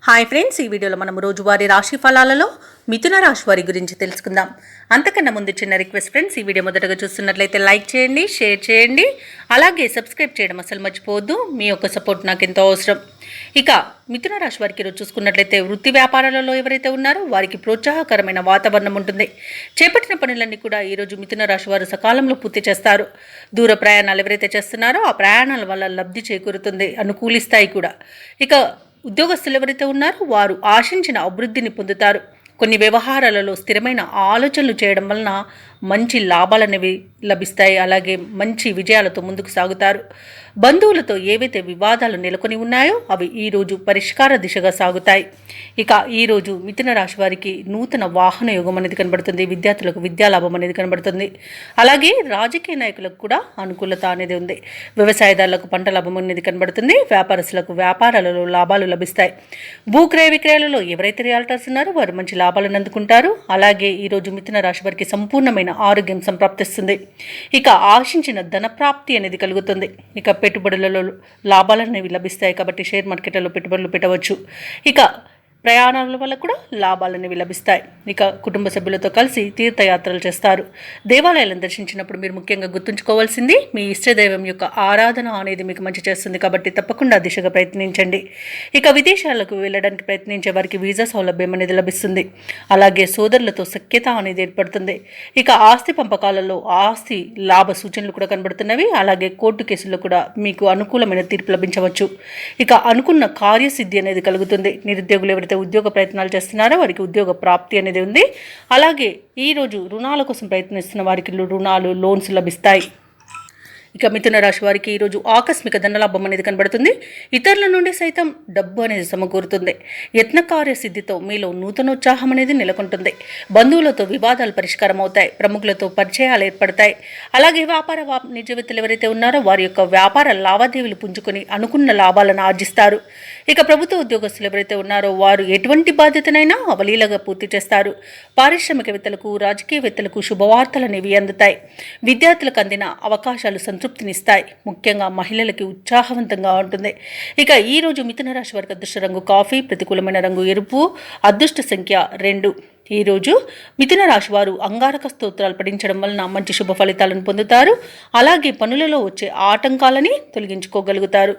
Hi friends, ఈ వీడియోలో మనం రోజువారీ రాశి ఫలాలలో మిథున రాశి వారి గురించి తెలుసుకుందాం. అంతకన్నా ముందు చిన్న రిక్వెస్ట్ ఫ్రెండ్స్, ఈ వీడియో మొదటగా చూస్తున్నట్లయితే లైక్ చేయండి, షేర్ చేయండి, అలాగే సబ్స్క్రైబ్ చేయడం అసలు మర్చిపోవద్దు. మీ యొక్క సపోర్ట్ నాకు ఎంతో అవసరం. ఇక మిథున రాశి వారికి ఈరోజు చూసుకున్నట్లయితే వృత్తి వ్యాపారాలలో ఎవరైతే ఉన్నారో వారికి ప్రోత్సాహకరమైన వాతావరణం ఉంటుంది. చేపట్టిన పనులన్నీ కూడా ఈరోజు మిథున రాశి వారు సకాలంలో పూర్తి చేస్తారు. దూర ప్రయాణాలు ఎవరైతే చేస్తున్నారో ఆ ప్రయాణాల వల్ల లబ్ధి చేకూరుతుంది, అనుకూలిస్తాయి కూడా. ఇక ఉద్యోగస్తులు ఎవరైతే ఉన్నారో వారు ఆశించిన అభివృద్ధిని పొందుతారు. కొన్ని వ్యవహారాలలో స్థిరమైన ఆలోచనలు చేయడం వలన మంచి లాభాలనేవి లభిస్తాయి. అలాగే మంచి విజయాలతో ముందుకు సాగుతారు. బంధువులతో ఏవైతే వివాదాలు నెలకొని ఉన్నాయో అవి ఈరోజు పరిష్కార దిశగా సాగుతాయి. ఇక ఈరోజు మిథున రాశి వారికి నూతన వాహన యోగం అనేది కనబడుతుంది. విద్యార్థులకు విద్యాలాభం అనేది కనబడుతుంది. అలాగే రాజకీయ నాయకులకు కూడా అనుకూలత అనేది ఉంది. వ్యవసాయదారులకు పంట లాభం అనేది కనబడుతుంది. వ్యాపారస్తులకు వ్యాపారాలలో లాభాలు లభిస్తాయి. భూక్రయ విక్రయాలలో ఎవరైతే రియాల్టర్స్ ఉన్నారో వారు మంచి లాభాలను అందుకుంటారు. అలాగే ఈరోజు మిథున రాశి వారికి సంపూర్ణమైన ఆరోగ్యం సంప్రాప్తిస్తుంది. ఇక ఆశించిన ధన ప్రాప్తి అనేది కలుగుతుంది. ఇక పెట్టుబడులలో లాభాలనేవి లభిస్తాయి కాబట్టి షేర్ మార్కెట్లలో పెట్టుబడులు పెట్టవచ్చు. ఇక ప్రయాణాల వల్ల కూడా లాభాలనేవి లభిస్తాయి. ఇక కుటుంబ సభ్యులతో కలిసి తీర్థయాత్రలు చేస్తారు. దేవాలయాలను దర్శించినప్పుడు మీరు ముఖ్యంగా గుర్తుంచుకోవాల్సింది మీ ఇష్టదైవం యొక్క ఆరాధన అనేది మీకు మంచి చేస్తుంది కాబట్టి తప్పకుండా దిశగా ప్రయత్నించండి. ఇక విదేశాలకు వెళ్ళడానికి ప్రయత్నించే వారికి వీసా సౌలభ్యం అనేది లభిస్తుంది. అలాగే సోదరులతో సఖ్యత అనేది ఏర్పడుతుంది. ఇక ఆస్తి పంపకాలలో ఆస్తి లాభ సూచనలు కూడా కనబడుతున్నవి. అలాగే కోర్టు కేసుల్లో కూడా మీకు అనుకూలమైన తీర్పు లభించవచ్చు. ఇక అనుకున్న కార్యసిద్ధి అనేది కలుగుతుంది. నిరుద్యోగులు ఎవరైతే ఉద్యోగ ప్రయత్నాలు చేస్తున్నారో వారికి ఉద్యోగ ప్రాప్తి అనేది ఉంది. అలాగే ఈరోజు రుణాల కోసం ప్రయత్నిస్తున్న వారికి రుణాలు లోన్స్ లభిస్తాయి. ఇక మిథున రాశి వారికి ఈరోజు ఆకస్మిక ధనలాభం అనేది కనబడుతుంది. ఇతరుల నుండి సైతం డబ్బు అనేది సమకూరుతుంది. యత్నకార్య సిద్ధితో మీలో నూతనోత్సాహం అనేది నెలకొంటుంది. బంధువులతో వివాదాలు పరిష్కారం అవుతాయి. ప్రముఖులతో పరిచయాలు ఏర్పడతాయి. అలాగే వ్యాపార నిజవేత్తలు ఎవరైతే ఉన్నారో వారి యొక్క వ్యాపార లావాదేవీలు పుంజుకొని అనుకున్న లాభాలను ఆర్జిస్తారు. ఇక ప్రభుత్వ ఉద్యోగస్తులు ఎవరైతే ఉన్నారో వారు ఎటువంటి బాధ్యతనైనా అవలీలగా పూర్తి చేస్తారు. పారిశ్రామికవేత్తలకు రాజకీయవేత్తలకు శుభవార్తలు అనేవి అందుతాయి. విద్యార్థులకు అందిన అవకాశాలు సంతృప్తినిస్తాయి. ముఖ్యంగా మహిళలకి ఉత్సాహవంతంగా ఉంటుంది. ఇక ఈరోజు మిథున రాశి వారికి అదృష్ట రంగు కాఫీ, ప్రతికూలమైన రంగు ఎరుపు, అదృష్ట సంఖ్య 2. ఈరోజు మిథున రాశి వారు అంగారక స్తోత్రాలు పఠించడం వలన మంచి శుభ ఫలితాలను పొందుతారు. అలాగే పనులలో వచ్చే ఆటంకాలని తొలగించుకోగలుగుతారు.